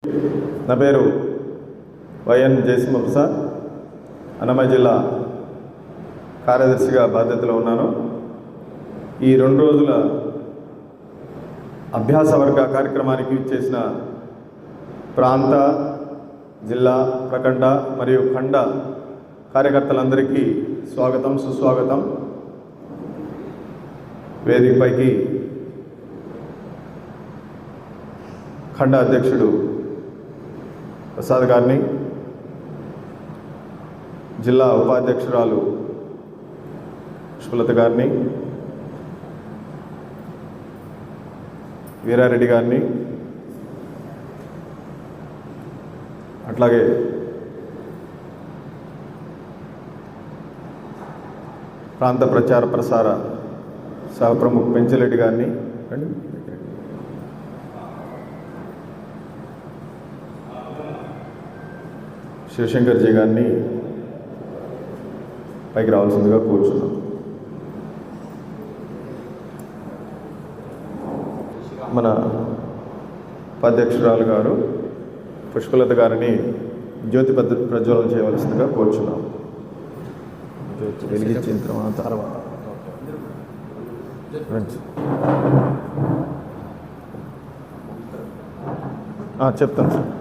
నా పేరు వైఎన్ జయసింహప్రసాద్, అన్నమయ్య జిల్లా కార్యదర్శిగా బాధ్యతలో ఉన్నాను. ఈ 2 రోజుల అభ్యాస వర్గ కార్యక్రమానికి చేసిన ప్రాంత, జిల్లా, ప్రఖండ మరియు ఖండ కార్యకర్తలందరికీ స్వాగతం, సుస్వాగతం. వేదికపైకి ఖండ అధ్యక్షుడు ప్రసాద్ గారిని, జిల్లా ఉపాధ్యక్షురాలు పుష్పలత గారిని, వీరారెడ్డి గారిని, అట్లాగే ప్రాంత ప్రచార ప్రసార సహప్రముఖ్ పెంచిరెడ్డి గారిని, శివశంకర్జీ గారిని పైకి రావాల్సిందిగా కూర్చున్నాం. మన ఉపాధ్యక్షురాలు గారు పుష్పలత గారిని జ్యోతి ప్రజ్వలన చేయవలసిందిగా కోరుచున్నాం. జ్యోతి వెలిగించిన తర్వాత చెప్తాను సార్.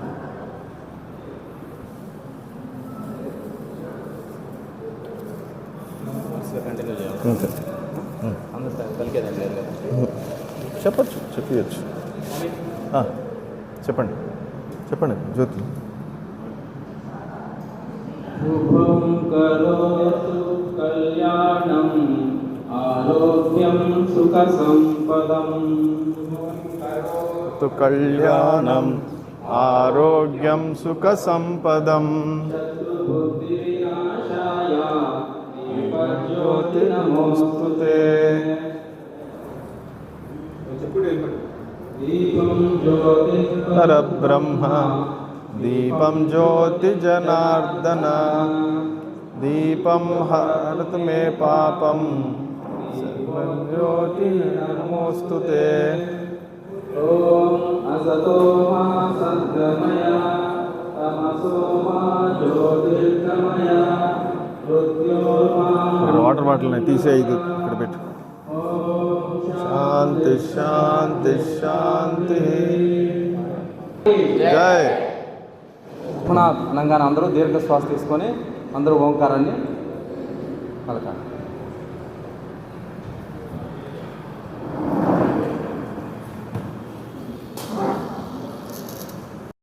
చెప్పచ్చు, చెప్పచ్చు. చెప్పండి చెప్పండి. జ్యోతి. శుభం కరోతు కళ్యాణం ఆరోగ్యం సుఖ సంపదం. కళ్యాణం ఆరోగ్యం సుఖ సంపదం. జ్యోతిర్నమోస్తుతే. పరబ్రహ్మ దీపం జ్యోతి జనార్దన, దీపం హరతు మే పాపం, జ్యోతి నమోస్తుతే. ఓం అసతో మా సద్గమయ తమసో మా జ్యోతిర్గమయ. వాటర్ బాటిల్ని తీసే, ఇది ఇక్కడ పెట్టు. శాంతి శాంతి శాంతి. జై. పునః తెలంగాణ అందరూ దీర్ఘ శ్వాస తీసుకొని అందరూ ఓంకారాన్ని పలకాలి.